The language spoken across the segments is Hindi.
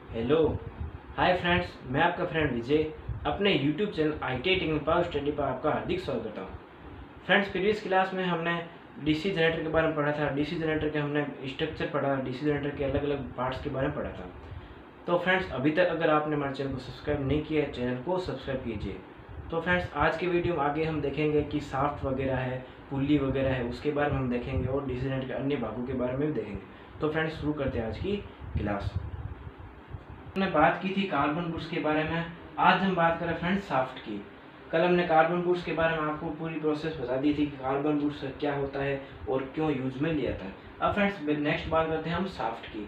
हेलो, हाय फ्रेंड्स, मैं आपका फ्रेंड विजय अपने YouTube channel ITI technical power study पर आपका हार्दिक स्वागत करता हूँ। फ्रेंड्स, प्रीवियस क्लास में हमने डीसी जनरेटर के बारे में पढ़ा था। डीसी जनरेटर के हमने स्ट्रक्चर पढ़ा, डीसी जनरेटर के अलग अलग पार्ट्स के बारे में पढ़ा था। तो फ्रेंड्स, अभी तक अगर आपने हमारे चैनल को सब्सक्राइब नहीं किया है, चैनल को सब्सक्राइब कीजिए। तो फ्रेंड्स, आज के वीडियो में आगे हम देखेंगे कि शाफ्ट वगैरह है, पुल्ली वगैरह है, उसके बारे में हम देखेंगे और डीसी जनरेटर के अन्य भागों के बारे में भी देखेंगे। तो फ्रेंड्स, शुरू करते हैं आज की क्लास। हमने बात की थी कार्बन बुश के बारे में। आज हम बात करें फ्रेंड्स शाफ्ट की। कल हमने कार्बन बुश के बारे में आपको पूरी प्रोसेस बता दी थी कि कार्बन बुश क्या होता है और क्यों यूज में लिया था। अब फ्रेंड्स, नेक्स्ट बात करते हैं हम शाफ्ट की।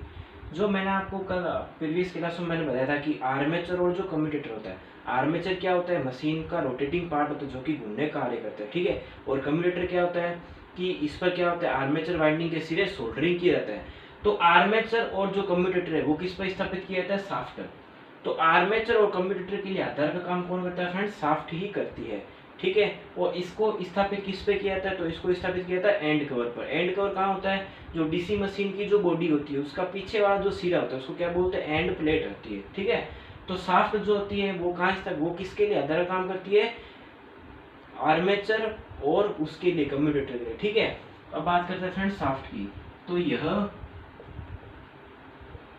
जो मैंने आपको कल प्रीवियस क्लास में मैंने बताया था कि आर्मेचर और जो कम्यूटेटर होता है। आर्मेचर क्या होता है? मशीन का रोटेटिंग पार्ट होता है जो कि घूमने का कार्य करता है, ठीक है। और कम्यूटेटर क्या होता है कि इस पर क्या होता है, आर्मेचर वाइंडिंग के सिरे सोल्डरिंग किया जाता है। तो आर्मेचर और जो कम्यूटेटर है वो किस पर स्थापित किया जाता है? शाफ्ट पर। तो आर्मेचर और कम्यूटेटर के लिए आधार का काम कौन करता है फ्रेंड्स? शाफ्ट ही करती है, ठीक है। और इसको स्थापित किस पे किया जाता है? तो इसको स्थापित किया जाता है एंड कवर पर। एंड कवर कहाँ होता है? जो डीसी मशीन की जो बॉडी होती है उसका पीछे वाला जो सिरा होता है उसको क्या बोलते हैं? एंड प्लेट होती है, ठीक है। तो शाफ्ट जो होती है वो कहाँ तक, वो किसके लिए आधार का काम करती है? आर्मेचर और उसके लिए कम्यूटेटर के लिए, ठीक है। अब बात करते हैं फ्रेंड्स शाफ्ट की। तो यह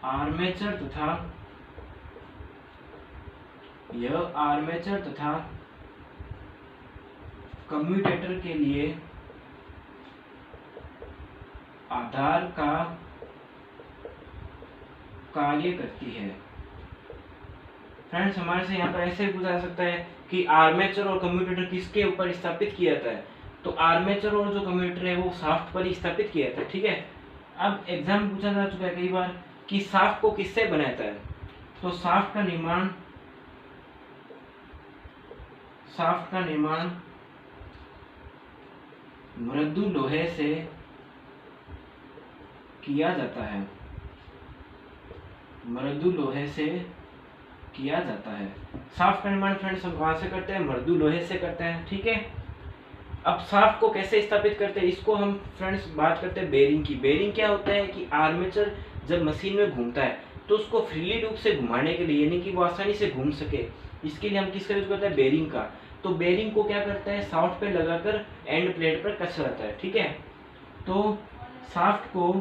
आर्मेचर तथा कम्यूटेटर के लिए आधार का कार्य करती है। फ्रेंड्स, हमारे से यहाँ पर ऐसे भी पूछा जा सकता है कि आर्मेचर और कम्यूटेटर किसके ऊपर स्थापित किया जाता है? तो आर्मेचर और जो कम्यूटेटर है वो शाफ्ट पर ही स्थापित किया जाता है, ठीक है। अब एग्जाम पूछा जा चुका है कई बार कि शाफ्ट को किससे बनाता है? तो शाफ्ट का निर्माण मृदु लोहे से किया जाता है। शाफ्ट का निर्माण फ्रेंड्स हम कहां से करते हैं? मृदु लोहे से करते हैं, ठीक है। अब शाफ्ट को कैसे स्थापित करते हैं इसको हम फ्रेंड्स बात करते हैं बेरिंग की। बेरिंग क्या होता है कि आर्मेचर जब मशीन में घूमता है तो उसको फ्रीली रूप से घुमाने के लिए, यानी कि वो आसानी से घूम सके, इसके लिए हम किसका यूज करते हैं? बेरिंग का। तो बेरिंग को क्या करता है? शाफ्ट पे लगाकर एंड प्लेट पर कसा जाता है, ठीक है। तो शाफ्ट को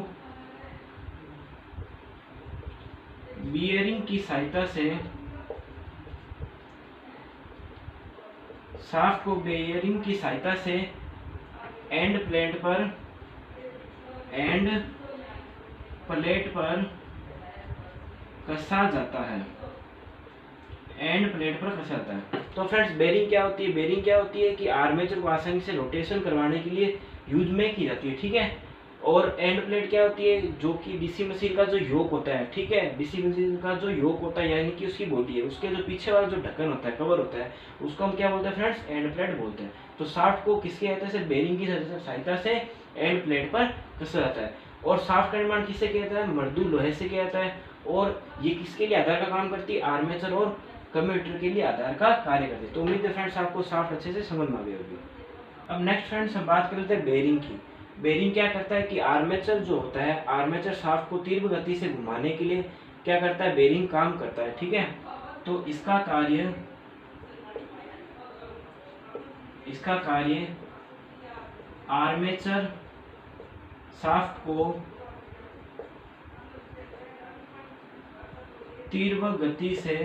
बेयरिंग की सहायता से एंड प्लेट पर कसा जाता है। तो फ्रेंड्स, बेरिंग क्या होती है? बेरिंग क्या होती है कि आर्मेचर को आसानी से रोटेशन करवाने के लिए यूज में की जाती है, ठीक है। और एंड प्लेट क्या होती है? जो कि डीसी मशीन का जो योक होता है, ठीक है। डीसी मशीन का जो योक होता है यानी कि उसकी बॉडी है, उसके जो पीछे वाला जो ढक्कन होता है, कवर होता है, उसको हम क्या बोलते हैं फ्रेंड्स? एंड प्लेट बोलते हैं। तो शाफ्ट को किसकी सहायता से? बेरिंग की सहायता से एंड प्लेट पर कसा जाता है। और शाफ्ट का निर्माण किससे किया जाता है? मृदु लोहे से किया जाता है। और ये किसके लिए आधार का काम करती है? आर्मेचर और कम्यूटेटर के लिए आधार का कार्य करती है। तो उम्मीद है फ्रेंड्स आपको शाफ्ट अच्छे से समझ में आ गई होगी। अब नेक्स्ट फ्रेंड्स हम बात कर लेते हैं बेरिंग की। बेरिंग क्या करता है कि आर्मेचर जो होता है, आर्मेचर शाफ्ट को तीव्र गति से घुमाने के लिए क्या करता है? बेरिंग काम करता है, ठीक है। तो इसका कार्य आर्मेचर शाफ्ट को तीव्र गति से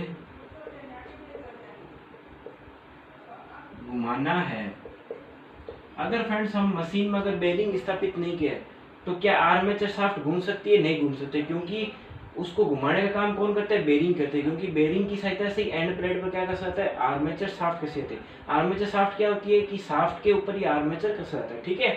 घुमाना है। अगर फ्रेंड्स हम मशीन में अगर बेरिंग स्थापित नहीं किया तो क्या आर्मेचर शाफ्ट घूम सकती है? नहीं घूम सकती, क्योंकि उसको घुमाने का काम कौन करता है? बेरिंग करते हैं। क्योंकि बेरिंग की सहायता से एंड प्लेट पर क्या कसा जाता है? आर्मेचर शाफ्ट कसे जाते हैं। आर्मेचर शाफ्ट क्या होती है कि शाफ्ट के ऊपर ही आर्मेचर कसा जाता है, ठीक है।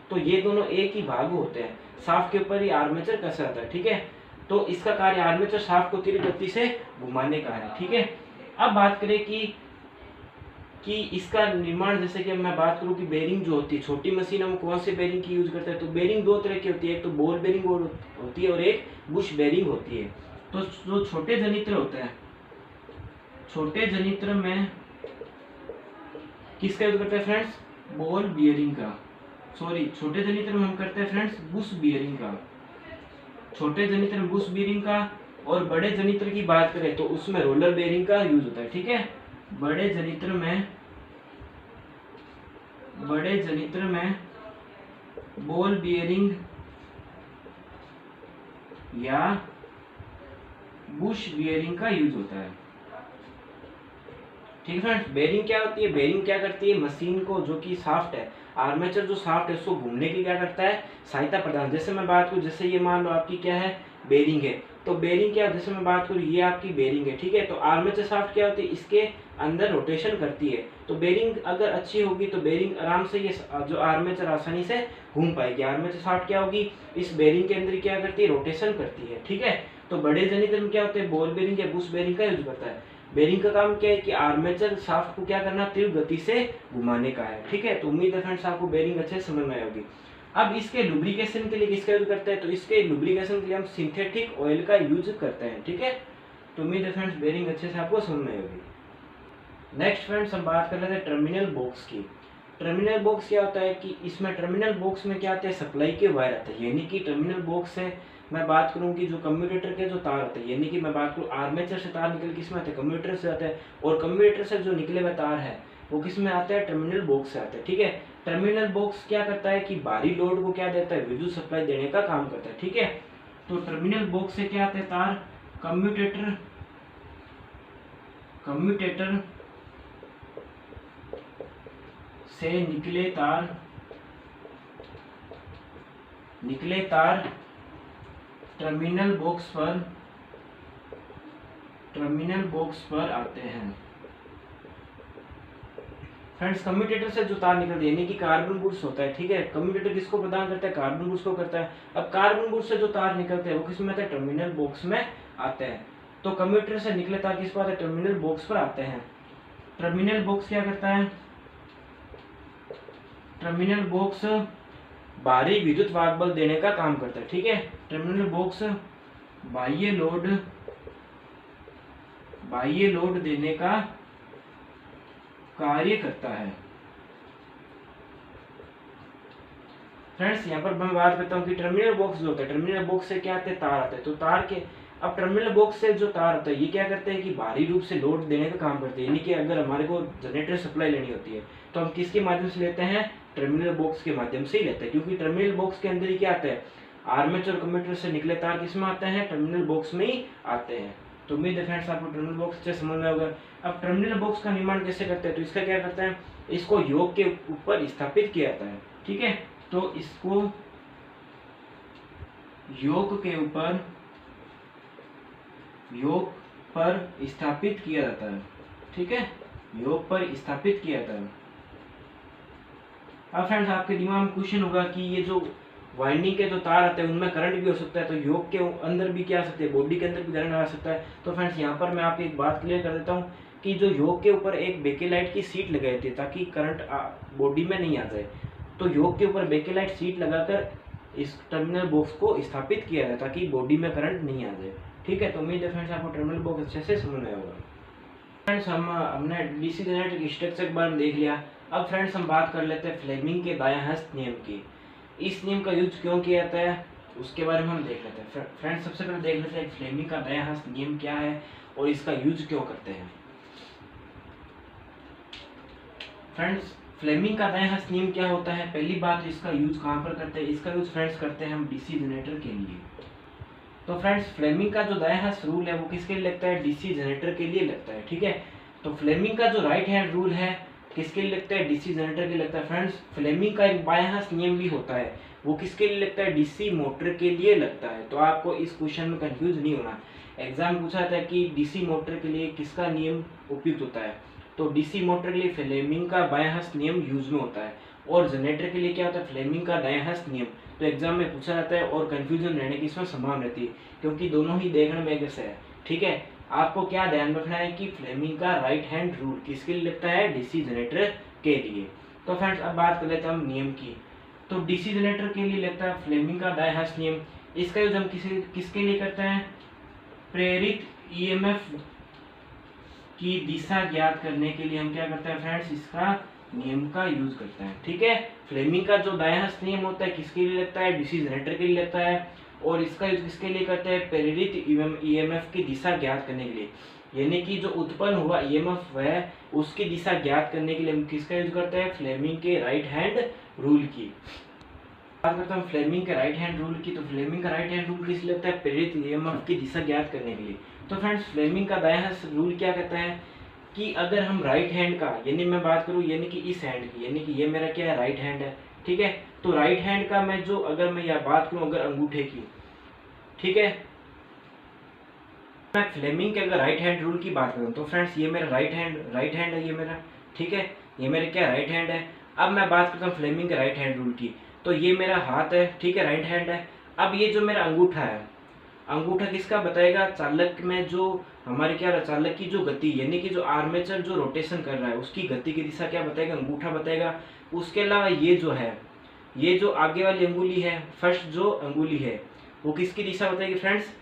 तो ये दोनों एक ही भाग होते हैं, शाफ्ट के ऊपर ही आर्मेचर कसा जाता है, ठीक है। तो इसका कार्य आर्मेचर शाफ्ट को तीव्र गति से घुमाने का है, ठीक है। अब बात करें कि इसका निर्माण, जैसे कि मैं बात करूं कि बेरिंग जो होती है, छोटी मशीन हम कौन से बेरिंग की यूज करते हैं? तो बेरिंग दो तरह की होती है, एक तो बॉल बेरिंग होती है और एक बुश बेरिंग होती है। तो जो छोटे जनित्र होते हैं, छोटे जनित्र में किसका यूज करते हैं फ्रेंड्स? बॉल बियरिंग का। सॉरी, छोटे जनित्र में हम करते हैं फ्रेंड्स बुश बियरिंग का। छोटे जनित्र में बुश बियरिंग का और बड़े जनित्र की बात करें तो उसमें रोलर बेयरिंग का यूज होता है। ठीक है, बड़े जनित्र में बॉल बियरिंग या बुश बियरिंग का यूज होता है। ठीक है फ्रेंड्स, बेयरिंग क्या होती है? बेयरिंग क्या करती है? मशीन को, जो कि शाफ्ट है, आर्मेचर जो शाफ्ट है उसको घूमने की क्या करता है? सहायता प्रदान। जैसे मैं बात करूं, जैसे ये मान लो आपकी क्या है? बेयरिंग है। तो बेयरिंग क्या, जैसे मैं बात करूं ये आपकी बेयरिंग है। ठीक है, तो आर्मेचर शाफ्ट क्या होती है? इसके अंदर रोटेशन करती है। तो बेयरिंग अगर अच्छी होगी तो बेयरिंग आराम से ये जो आर्मेचर आसानी से घूम पाएगी। आर्मेचर शाफ्ट क्या होगी? इस बेयरिंग के अंदर क्या करती है? रोटेशन करती है। ठीक है, तो बड़े जनित्र में क्या होते हैं? बॉल बेयरिंग या बुश बेयरिंग का यूज करता है। बेयरिंग का काम क्या है कि आर्मेचर शाफ्ट को क्या करना? तीव्र गति से घुमाने का है। ठीक है, तो उम्मीद है फ्रेंड्स आपको बेयरिंग अच्छे समझ में आई होगी। अब इसके लुब्रिकेशन के लिए किसका यूज करते हैं? तो इसके लुब्रिकेशन के लिए हम सिंथेटिक ऑयल का यूज करते हैं। ठीक है, तो उम्मीद है फ्रेंड्स बेयरिंग अच्छे से आपको समझ में आई होगी। नेक्स्ट फ्रेंड्स हम बात कर लेते हैं टर्मिनल बॉक्स की। टर्मिनल बॉक्स क्या होता है कि इसमें टर्मिनल बॉक्स में क्या आते हैं? सप्लाई के वायर आते हैं। यानी कि टर्मिनल बॉक्स से मैं बात करूं कि जो कम्यूटेटर के जो तार होते हैं, यानी कि मैं बात करूं आर्मेचर से तार निकल किस में आते हैं? कम्यूटेटर से आते हैं। और कम्यूटेटर से जो निकले हुए तार है वो किस में आते हैं? टर्मिनल बॉक्स से आते हैं। ठीक है, टर्मिनल बॉक्स क्या करता है कि भारी लोड को क्या देता है? विद्युत सप्लाई देने का काम करता है। ठीक है, तो टर्मिनल बॉक्स से क्या आते हैं? तार कम्यूटेटर से निकले तार टर्मिनल बॉक्स पर आते हैं। फ्रेंड्स, कम्यूटेटर से जो तार निकलते हैं, यानी कि कार्बन गुड्स होता है। ठीक है, कम्यूटेटर किसको प्रदान करता है? कार्बन गुड्स को करता है। अब कार्बन गुड्स से जो तार निकलते हैं वो किस में आते हैं? टर्मिनल बॉक्स में आते हैं। तो कम्यूटेटर से निकले तार किस पर आते हैं? टर्मिनल बॉक्स पर आते हैं। टर्मिनल बॉक्स क्या करता है? टर्मिनल बॉक्स बाहरी विद्युत वाहक बल देने का काम करता है। ठीक है, टर्मिनल बॉक्स बाह्य लोड देने का कार्य करता है। फ्रेंड्स, यहाँ पर मैं बात करता हूँ कि टर्मिनल बॉक्स जो होता है, टर्मिनल बॉक्स से क्या आते हैं? तार आते हैं। तो तार के, अब टर्मिनल बॉक्स से जो तार होता है ये क्या करते हैं कि भारी रूप से लोड देने का काम करते हैं। यानी कि अगर हमारे को जनरेटर सप्लाई लेनी होती है तो हम किसके माध्यम से लेते हैं? टर्मिनल बॉक्स के माध्यम से ही लेते हैं, क्योंकि टर्मिनल बॉक्स के अंदर ही क्या आता है? आर्मेचर और कम्यूटेटर से निकले तार किस में आते हैं? टर्मिनल बॉक्स में ही आते हैं। तो उम्मीद है फ्रेंड्स आपको टर्मिनल बॉक्स अच्छे समझ में होगा। अब टर्मिनल बॉक्स का निर्माण कैसे करते हैं? तो इसका क्या करते हैं? इसको योक के ऊपर स्थापित किया जाता है। ठीक है, तो इसको योक पर स्थापित किया जाता है। ठीक है, योक पर स्थापित किया जाता है। अब फ्रेंड्स आपके दिमाग में क्वेश्चन होगा कि ये जो वाइंडिंग के जो तार आते हैं उनमें करंट भी हो सकता है, तो योक के अंदर भी क्या आ सकते हैं? बॉडी के अंदर भी करंट आ सकता है। तो फ्रेंड्स यहाँ पर मैं आपको एक बात क्लियर कर देता हूँ कि जो योक के ऊपर एक बेकेलाइट की सीट लगाई थी ताकि करंट बॉडी में नहीं आ जाए। तो योक के ऊपर बेकेलाइट सीट लगाकर इस टर्मिनल बॉक्स को स्थापित किया जाए ताकि बॉडी में करंट नहीं आ जाए। ठीक है, तो उम्मीद है फ्रेंड्स आपको टर्मिनल बॉक्स अच्छे से समझ में होगा। फ्रेंड्स, हमने डीसी जनरेटर के स्ट्रक्चर के बारे में देख लिया। अब फ्रेंड्स हम बात कर लेते हैं फ्लेमिंग के दायां हस्त नियम की। इस नियम का यूज क्यों किया जाता है उसके बारे में हम देख लेते हैं। फ्रेंड्स, सबसे पहले देख लेते हैं फ्लेमिंग का दायां हस्त नियम क्या है और इसका यूज क्यों करते हैं। फ्रेंड्स, फ्लेमिंग का दायां हस्त नियम क्या होता है? पहली बात, इसका यूज कहाँ पर करते हैं? इसका यूज फ्रेंड्स करते हैं हम डीसी जनरेटर के लिए। तो फ्रेंड्स, फ्लेमिंग का जो दायां हस्त रूल है वो किसके लिए लगता है? डीसी जनरेटर के लिए लगता है। ठीक है, तो फ्लेमिंग का जो राइट हैंड रूल है किसके लिए लगता है? डीसी जनरेटर के लिए लगता है। फ्रेंड्स, फ्लेमिंग का एक बायां हस्त नियम भी होता है, वो किसके लिए लगता है? डीसी मोटर के लिए लगता है। तो आपको इस क्वेश्चन में कंफ्यूज नहीं होना। एग्जाम पूछा था कि डीसी मोटर के लिए किसका नियम उपयुक्त होता है, तो डीसी मोटर के लिए फ्लेमिंग का बायां हस्त नियम यूज में होता है, और जनरेटर के लिए क्या होता है? फ्लेमिंग का दायां हस्त नियम। तो एग्जाम में पूछा जाता है और कंफ्यूजन रहने की इसमें संभावना रहती है, क्योंकि दोनों ही देखने में एक से है। ठीक है, आपको क्या ध्यान रखना है कि फ्लेमिंग का राइट हैंड रूल किसके लिए लगता है? डीसी जनरेटर के लिए। तो फ्रेंड्स, अब बात कर लेते हैं हम नियम की। तो डीसी जनरेटर के लिए लगता है फ्लेमिंग का दायां हस्त नियम। इसका यूज हम किसके लिए करते हैं? प्रेरित ईएमएफ की दिशा ज्ञात करने के लिए हम क्या करते हैं फ्रेंड्स? इसका नियम का यूज करते हैं। ठीक है, फ्लेमिंग का जो दायां हस्त नियम होता है किसके लिए लगता है? डीसी जनरेटर के लिए लगता है। और इसका यूज किसके लिए करते हैं, प्रेरित ईएमएफ की दिशा ज्ञात करने के लिए, यानी कि जो उत्पन्न हुआ ईएमएफ है उसकी दिशा ज्ञात करने के लिए हम किसका यूज करते हैं, फ्लेमिंग के राइट हैंड रूल की। बात करता हूँ फ्लेमिंग के राइट हैंड रूल की, तो फ्लेमिंग का राइट हैंड रूल किस लिए होता है, प्रेरित ईएमएफ की दिशा ज्ञात करने के लिए। तो फ्रेंड्स फ्लेमिंग का दायां रूल क्या कहता है कि अगर हम राइट हैंड का, यानी मैं बात करूँ यानी कि इस हैंड की, यानी कि ये मेरा क्या है, राइट हैंड है, ठीक है, तो राइट हैंड का मैं जो अगर मैं यह बात करूँ अगर अंगूठे की, ठीक है, मैं फ्लेमिंग के अगर राइट हैंड रूल की बात करूँ तो फ्रेंड्स ये मेरा राइट हैंड है ये मेरा, ठीक है, ये मेरे क्या राइट हैंड है। अब मैं बात करता हूँ फ्लेमिंग के राइट हैंड रूल की, तो ये मेरा हाथ है, ठीक है, राइट हैंड है। अब ये जो मेरा अंगूठा है, अंगूठा किसका बताएगा, चालक में जो हमारे क्या चालक की जो गति, यानी कि जो आर्मेचर जो रोटेशन कर रहा है उसकी गति की दिशा क्या बताएगा, अंगूठा बताएगा। उसके अलावा ये जो है, ये जो आगे वाली अंगुली है, फर्स्ट जो अंगुली है वो किसकी दिशा बताएगी फ्रेंड्स,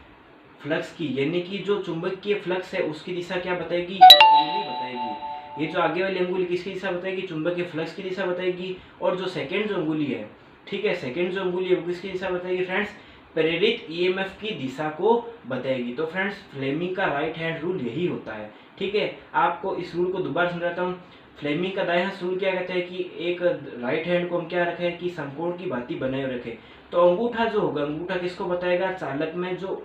फ्लक्स की, यानी कि जो चुंबकीय फ्लक्स है उसकी दिशा क्या बताएगी, ये अंगुली बताएगी। ये जो आगे वाली अंगुली किसकी दिशा बताएगी, चुंबकीय फ्लक्स की दिशा बताएगी। और जो सेकंड जो अंगुली है, ठीक है, सेकंड जो अंगुली है वो किसकी दिशा बताएगी फ्रेंड्स, प्रेरित ईएमएफ की दिशा को बताएगी। तो फ्रेंड्स फ्लेमिंग का राइट हैंड रूल यही होता है, ठीक है। आपको इस रूल को दोबारा समझाता हूँ। फ्लेमिंग का दायां रूल क्या कहता है कि एक राइट हैंड को हम क्या रखें कि समकोण की भांति बनाए रखें। तो अंगूठा जो होगा, अंगूठा किसको बताएगा, चालक में जो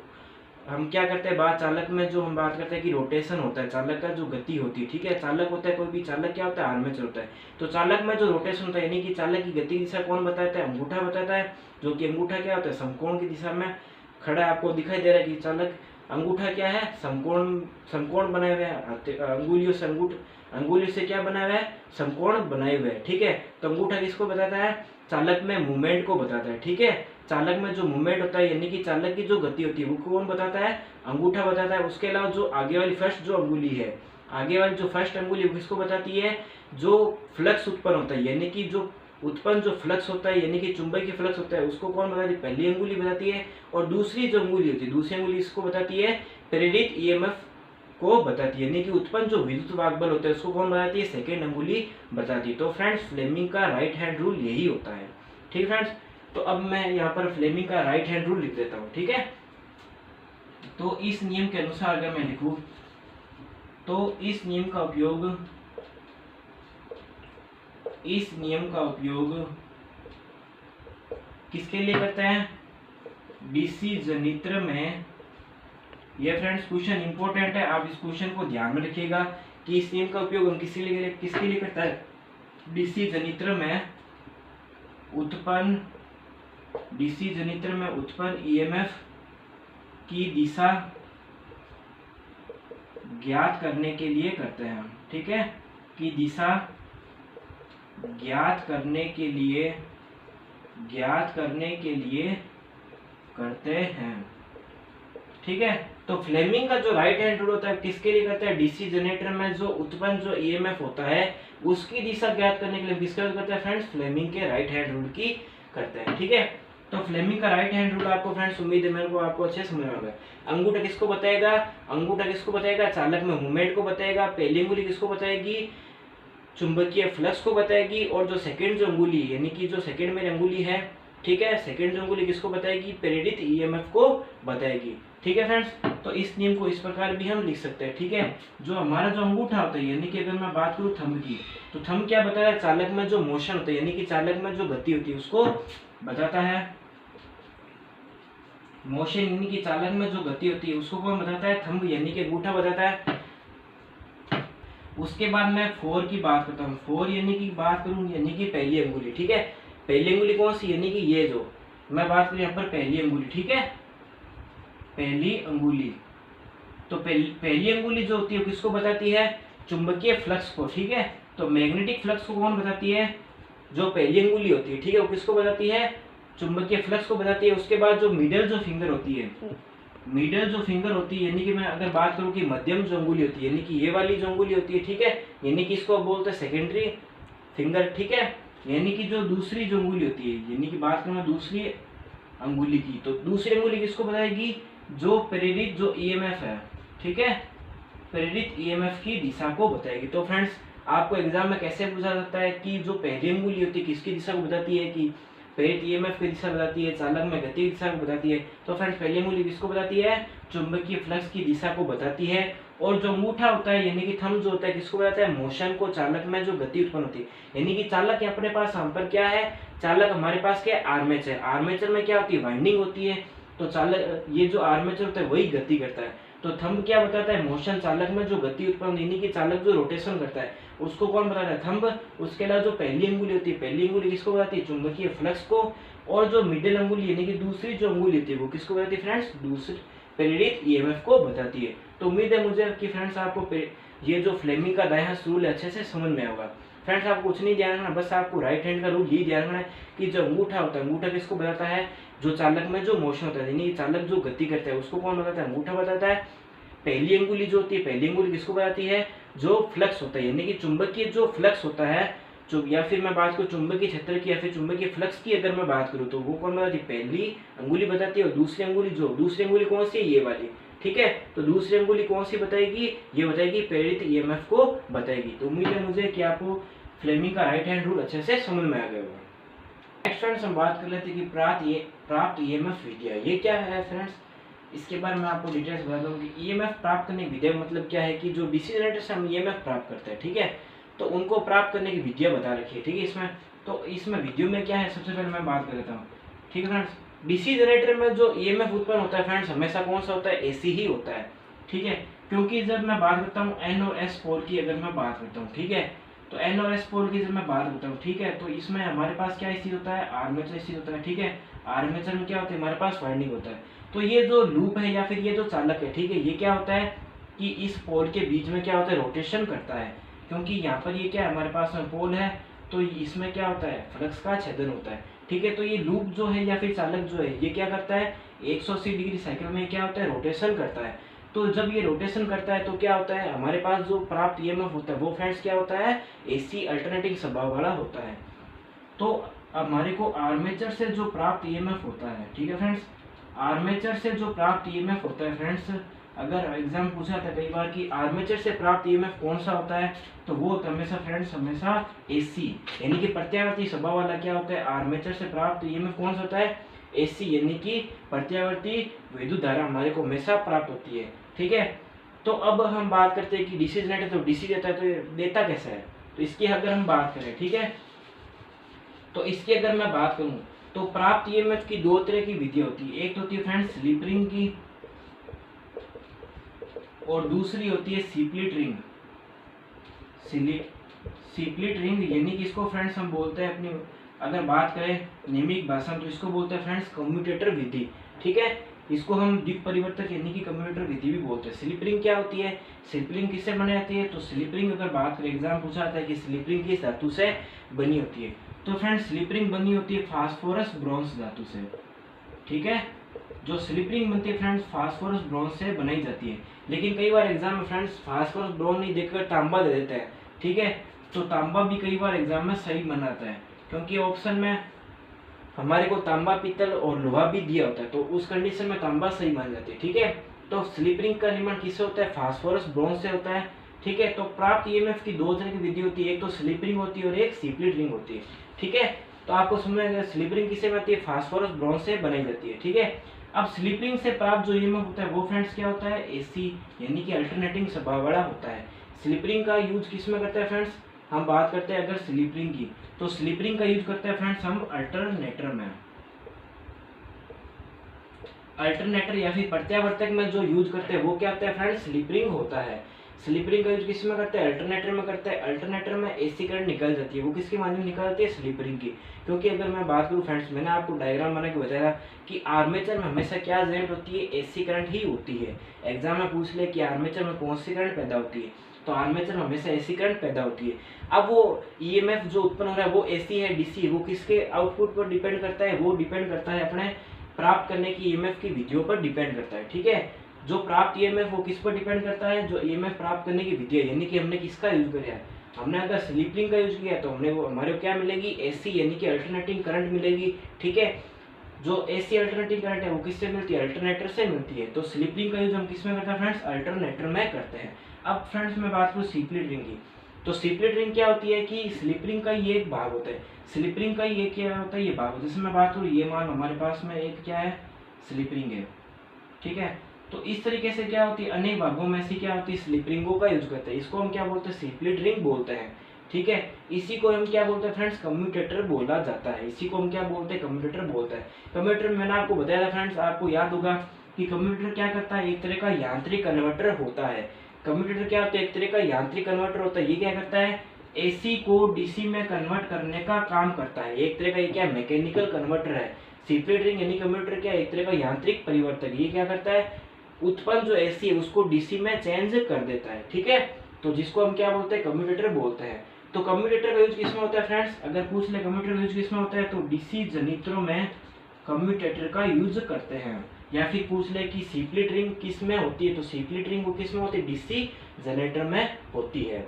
हम क्या करते हैं बात, चालक में जो हम बात करते हैं कि रोटेशन होता है, चालक का जो गति होती है, ठीक है, चालक होता है कोई भी चालक क्या होता है, आर्मेचर होता है। तो चालक में जो रोटेशन होता है यानी कि चालक की गति दिशा कौन बताता है, अंगूठा बताता है, जो कि अंगूठा क्या होता है, समकोण की दिशा में खड़ा है। आपको दिखाई दे रहा है कि चालक अंगूठा क्या है, समकोण बनाए हुए हैं, अंगुलियों से क्या बनाया हुआ है, समकोण बनाए हुए हैं, ठीक है। तो अंगूठा किसको बताता है, चालक में मूवमेंट को बताता है, ठीक है। चालक में जो मूवमेंट होता है यानी कि चालक की जो गति होती है वो कौन बताता है, अंगूठा बताता है। उसके अलावा जो आगे वाली फर्स्ट जो अंगुली है, आगे वाली जो फर्स्ट अंगुली किसको बताती है, जो फ्लक्स उत्पन्न होता है, यानी कि जो उत्पन्न जो फ्लक्स होता है, यानी कि चुंबकीय फ्लक्स होता है, उसको कौन बताती है, पहली अंगुली बताती है। और दूसरी जो अंगुली होती है, दूसरी अंगुली इसको बताती है, प्रेरित ईएमएफ को बताती है, यानी कि उत्पन्न जो विद्युत वाहक होता है उसको कौन बताती है, सेकेंड अंगुली बताती है। तो फ्रेंड्स फ्लेमिंग का राइट हैंड रूल यही होता है, ठीक फ्रेंड्स। तो अब मैं यहाँ पर फ्लेमिंग का राइट हैंड रूल लिख देता हूँ, ठीक है। तो इस नियम के अनुसार अगर मैं लिखूं तो इस नियम का उपयोग किसके लिए करते हैं, डीसी जनित्र में। ये फ्रेंड्स क्वेश्चन इंपॉर्टेंट है, आप इस क्वेश्चन को ध्यान में रखिएगा कि इस नियम का उपयोग हम किसके लिए करता है, डीसी जनित्र में उत्पन्न ईएमएफ की दिशा ज्ञात करने के लिए करते हैं, ठीक है, कि दिशा ज्ञात करने के लिए करते हैं, ठीक है। तो फ्लेमिंग का जो राइट हैंड रूल होता है किसके लिए करते हैं, डीसी जनरेटर में जो उत्पन्न जो ईएमएफ होता है उसकी दिशा ज्ञात करने के लिए किसका यूज करते हैं फ्रेंड्स, फ्लेमिंग के राइट हैंड रूल की करते हैं, ठीक है। तो फ्लेमिंग का राइट हैंड रूल आपको फ्रेंड्स उम्मीद है मेरे को आपको अच्छे समझ में आएगा। अंगूठा किसको बताएगा, चालक में मूवमेंट को बताएगा। पहली अंगुली किसको बताएगी, चुंबकीय फ्लक्स को बताएगी। और जो सेकंड जो अंगुली यानी कि जो सेकंड मेरी अंगुली है, ठीक है, सेकंड जो अंगुली किसको बताएगी, प्रेरित ईएमएफ को बताएगी, ठीक है फ्रेंड्स। तो इस नियम को इस प्रकार भी हम लिख सकते हैं, ठीक है। जो हमारा जो अंगूठा होता है यानी कि अगर मैं बात करूँ थंब की, तो थंब क्या बताता है, चालक में जो मोशन होता है यानी कि चालक में जो गति होती है उसको बताता है। मोशन यानी कि चालक में जो गति होती है उसको कौन बताता है, थंब यानी कि अंगूठा बताता है। उसके बाद मैं फोर की बात करता हूँ, फोर यानी कि बात करूँ यानी कि पहली अंगुली, ठीक है। पहली अंगुली कौन सी, यानी कि ये जो मैं बात करूँ यहाँ पर पहली अंगुली, ठीक है, पहली अंगुली। तो पहली अंगुली जो होती है किसको बताती है, चुंबकीय फ्लक्स को, ठीक है। तो मैग्नेटिक फ्लक्स को कौन बताती है, जो पहली अंगुली होती है, ठीक है, वो किसको बताती है, चुंबकीय फ्लक्स को बताती है। उसके बाद जो मिडल जो फिंगर होती है, यानी कि मैं अगर बात करूं कि मध्यम जो अंगुली होती है यानी कि ये वाली जो अंगुली होती है, ठीक है, यानी कि इसको बोलते हैं सेकेंडरी फिंगर, ठीक है। यानी कि जो दूसरी जो अंगुली होती है यानी कि बात करूं दूसरी अंगुली की, तो दूसरी अंगुली किसको बताएगी, जो प्रेरित जो ईएमएफ है, ठीक है, प्रेरित ईएमएफ की दिशा को बताएगी। तो फ्रेंड्स आपको एग्जाम में कैसे पूछा जाता है कि जो पहली अंगुली होती है किसकी दिशा को बताती है, कि प्रेरित ईएमएफ की दिशा बताती है, चालक में गति की दिशा को बताती है। तो फ्रेंड्स पहली अंगुली किसको बताती है? चुंबकीय फ्लक्स की दिशा को बताती है। और जो अंगूठा होता है यानी कि थंब जो होता है किसको बताता है? मोशन को, चालक में जो गति उत्पन्न होती है। यानी कि चालक अपने पास हम पर क्या है? चालक हमारे पास क्या है? आर्मेचर। आर्मेचर में क्या होती है? वाइंडिंग होती है। तो चालक ये जो आर्मेचर होता है वही गति करता है। तो थंब क्या बताता है? मोशन, चालक में जो गति उत्पन्न, यानी कि चालक जो रोटेशन करता है उसको कौन बताता है? थंब। उसके अलावा जो पहली अंगुली होती है, पहली अंगुली किसको बताती है? चुंबकीय फ्लक्स को। और जो मिडिल अंगुली यानी कि दूसरी जो अंगुली होती है वो किसको बताती है फ्रेंड्स? दूसरी प्रेरित ईएमएफ को बताती है। तो उम्मीद है मुझे कि फ्रेंड्स आपको ये जो फ्लेमिंग का दायां रूल अच्छे से समझ में होगा। फ्रेंड्स आपको कुछ नहीं ध्यान रखना, बस आपको राइट हैंड का रूल ये ध्यान रखना है कि जो अंगूठा होता है, अंगूठा किसको बताता है? जो चालक में जो मोशन होता है, यानी चालक जो गति करता है उसको कौन बताता है? अंगूठा बताता है। पहली अंगुली जो होती है, पहली अंगुली किसको बताती है? जो फ्लक्स होता है, यानी कि चुंबकीय जो फ्लक्स होता है, या फिर मैं बात करूं चुंबकीय क्षेत्र की या फिर चुंबकीय फ्लक्स की अगर मैं बात करूं तो वो कौन बताती है? पहली अंगुली बताती है। और दूसरी अंगुली कौन सी है? ये वाली। ठीक है, तो दूसरी अंगुली कौन सी बताएगी? ये बताएगी प्रेरित ईएमएफ को बताएगी। तो उम्मीद है मुझे कि आपको फ्लेमिंग का राइट हैंड रूल अच्छे से समझ में आ गया होगा। नेक्स्ट फ्रेंड्स हम बात कर लेते हैं कि प्राप्त ईएमएफ विधिया। ये क्या है फ्रेंड्स? इसके बारे में आपको डिटेल्स बता दूं कि ईएमएफ प्राप्त करने की विधिया मतलब क्या है कि जो डीसी जनरेटर से हम ईएमएफ प्राप्त करते हैं, ठीक है, तो उनको प्राप्त करने की विधिया बता रखी है। ठीक है, इसमें तो इसमें विधियों में क्या है सबसे पहले मैं बात कर लेता हूँ। ठीक है फ्रेंड्स, डीसी जनरेटर में जो ईएमएफ उत्पन्न होता है फ्रेंड्स हमेशा कौन सा होता है? एसी ही होता है। ठीक है, क्योंकि जब मैं बात करता हूँ एन और एस पोल की अगर मैं बात करता हूँ, ठीक है, तो एन और एस पोल की जब मैं बात करता हूँ, ठीक है, तो इसमें हमारे पास क्या स्थित होता है? आर्मेचर स्थित होता है। ठीक है, आर्मेचर में क्या होता है? हमारे पास वाइंडिंग होता है। तो ये जो लूप है या फिर ये जो चालक है, ठीक है, ये क्या होता है कि इस पोल के बीच में क्या होता है? रोटेशन करता है। क्योंकि यहाँ पर ये क्या है? हमारे पास में पोल है, तो इसमें क्या होता है? फ्लक्स का छेदन होता है। ठीक है, तो ये लूप जो है या फिर चालक जो है ये क्या करता है? 180 डिग्री साइकिल में क्या होता है? रोटेशन करता है। तो जब ये रोटेशन करता है तो क्या होता है? हमारे पास जो प्राप्त ईएमएफ होता है वो फ्रेंड्स क्या होता है? एसी अल्टरनेटिंग स्वभाव वाला होता है। तो हमारे को आर्मेचर से जो प्राप्त ईएमएफ होता है, ठीक है फ्रेंड्स, आर्मेचर से जो प्राप्त ईएमएफ होता है फ्रेंड्स, अगर एग्जाम पूछा था कई बार कि आर्मेचर से प्राप्त ईएमएफ कौन सा होता है, तो वो होता है हमेशा फ्रेंड्स हमेशा एसी, यानी कि प्रत्यावर्ती स्वभाव वाला क्या होता है? आर्मेचर से प्राप्त ईएमएफ कौन सा होता है? एसी, यानी कि प्रत्यावर्ती विद्युत धारा हमारे को हमेशा प्राप्त होती है। ठीक है, तो अब हम बात करते हैं कि डीसी जनरेटर तो डीसी देता है, तो ये देता कैसा है? तो इसकी अगर हम बात करें, ठीक है, तो इसकी अगर मैं बात करूं तो प्राप्त ईएमएफ की दो तरह की विधि होती है। एक तो होती है फ्रेंड्स स्लिप रिंग की और दूसरी होती है सीप्लिट रिंग। सीप्लिट रिंग यानी कि इसको फ्रेंड्स हम बोलते हैं, अपनी अगर बात करें नियमित भाषा में तो इसको बोलते हैं फ्रेंड्स कम्यूटेटर विधि। ठीक है, इसको हम द्वीप परिवर्तक यानी कि कम्यूटेटर विधि भी बोलते हैं। स्लिप रिंग क्या होती है? स्लिप रिंग किससे बनी जाती है? तो स्लिप रिंग अगर बात करें, एग्जाम पूछा जाता है कि स्लिप रिंग किस धातु से बनी होती है, तो फ्रेंड्स स्लिप रिंग बनी होती है फास्फोरस ब्रॉन्ज धातु से। ठीक है, जो स्लिप रिंग बनती है फ्रेंड्स फास्फोरस ब्रॉन्ज से बनाई जाती है। लेकिन कई बार एग्जाम में फ्रेंड्स फास्फोरस ब्रॉन्ज नहीं देकर तांबा दे देते हैं। ठीक है, तो तांबा भी कई बार एग्जाम में सही बनाता है, क्योंकि ऑप्शन में हमारे को तांबा, पीतल और लोहा भी दिया होता है, तो उस कंडीशन में तांबा सही मान जाती है। ठीक है, तो स्लिप रिंग का निर्माण किससे होता है? फास्फोरस ब्रॉन्ज से होता है। ठीक है, तो प्राप्त ईएमएफ की दो तरह की विधि होती है, एक तो स्लिप रिंग होती है और एक सीप्लिट रिंग होती है। ठीक है, तो आपको समझ में आएगा स्लिप रिंग किससे बनती है? फास्फोरस ब्रॉन्ज से बनाई जाती है। ठीक है, अब स्लिप रिंग से प्राप्त जो ईएमएफ होता है वो फ्रेंड्स क्या होता है? एसी, यानी कि अल्टरनेटिंग स्वभाव वाला होता है। स्लिप रिंग का यूज किस में करते हैं फ्रेंड्स? हम बात करते हैं अगर स्लिप रिंग की, तो स्लिप रिंग का यूज करते हैं फ्रेंड्स हम अल्टरनेटर में। अल्टरनेटर या फिर प्रत्यावर्तक में जो यूज करते हैं वो क्या होता है फ्रेंड्स? स्लिप रिंग होता है। स्लिप रिंग का यूज किस में करते हैं? अल्टरनेटर में करते हैं। अल्टरनेटर में एसी करंट निकल जाती है, वो किसके माध्यम निकल जाती है? स्लिप रिंग की। क्योंकि अगर मैं बात करूं फ्रेंड्स, मैंने आपको डायग्राम बना के बताया कि आर्मेचर में हमेशा क्या जनरेट होती है? एसी करंट ही होती है। एग्जाम में पूछ ले कि आर्मेचर में कौन सी करंट पैदा होती है, तो आर्मेचर में हमेशा एसी करंट पैदा होती है। अब वो ईएमएफ जो उत्पन्न हो रहा है वो एसी है डीसी, वो किसके आउटपुट पर डिपेंड करता है? वो डिपेंड करता है अपने प्राप्त करने की ईएमएफ की विधियों पर डिपेंड करता है। ठीक है, जो प्राप्त ईएमएफ वो किस पर डिपेंड करता है? जो ईएमएफ प्राप्त करने की विधि है, यानी कि हमने किसका यूज किया है? हमने अगर स्लिप रिंग का यूज किया तो हमने वो हमारे को क्या मिलेगी? एसी, यानी कि अल्टरनेटिंग करंट मिलेगी। ठीक है, जो एसी अल्टरनेटिंग करंट है वो किससे मिलती है? अल्टरनेटर से मिलती है। तो स्लिप रिंग का यूज हम किस में करते हैं फ्रेंड्स? अल्टरनेटर में करते हैं। अब फ्रेंड्स मैं बात करूँ सीप्लिट रिंग की, तो स्प्लिट रिंग क्या होती है कि स्लिप रिंग का ये एक भाग होता है, स्लिप रिंग का ये क्या होता है, ये भाग होता है। जैसे मैं बात करूँ, ये मान हमारे पास में एक क्या है, स्लिप रिंग है, ठीक है। तो इस तरीके से क्या होती है, अनेक भागों में से क्या होती है, स्लिप रिंगों का यूज करते हैं। इसको हम क्या बोलते हैं, स्प्लिट रिंग बोलते हैं, ठीक है। इसी को हम क्या बोलते हैं फ्रेंड्स, कम्यूटेटर बोला जाता है। इसी को हम क्या बोलते हैं, कम्यूटेटर बोलते हैं। कम्यूटेटर मैंने आपको बताया था फ्रेंड्स, आपको याद होगा कि कम्यूटेटर क्या करता है, एक तरह का यांत्रिक कन्वर्टर होता है। कम्यूटेटर क्या होता है, एक तरह का यांत्रिक कन्वर्टर होता है। ये क्या करता है, एसी को डीसी में कन्वर्ट करने का काम करता है। एक तरह का ये क्या मैकेनिकल कन्वर्टर है। स्प्लिट रिंग यानी कम्यूटेटर क्या, एक तरह का यांत्रिक परिवर्तक। ये क्या करता है, उत्पन्न जो एसी है उसको डीसी में चेंज कर देता है, ठीक है। तो जिसको हम क्या बोलते हैं, कम्यूटेटर बोलते हैं। तो कम्यूटेटर का यूज किसमें होता है फ्रेंड्स, अगर पूछ ले कम्यूटेटर का यूज किसमें होता है, तो डीसी जनरेटरों में कम्यूटेटर का यूज करते हैं। या फिर पूछ ले कि स्प्लिट रिंग किस में होती है, तो स्प्लिट रिंग वो किस में होती है, डीसी जनरेटर में होती है।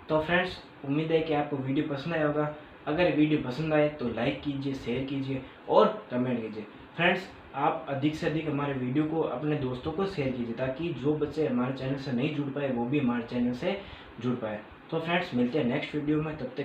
तो फ्रेंड्स, उम्मीद है कि आपको वीडियो पसंद आया होगा। अगर वीडियो पसंद आए तो लाइक कीजिए, शेयर कीजिए और कमेंट कीजिए। फ्रेंड्स, आप अधिक से अधिक हमारे वीडियो को अपने दोस्तों को शेयर कीजिए, ताकि जो बच्चे हमारे चैनल से नहीं जुड़ पाए वो भी हमारे चैनल से जुड़ पाए। तो फ्रेंड्स, मिलते हैं नेक्स्ट वीडियो में, तब तक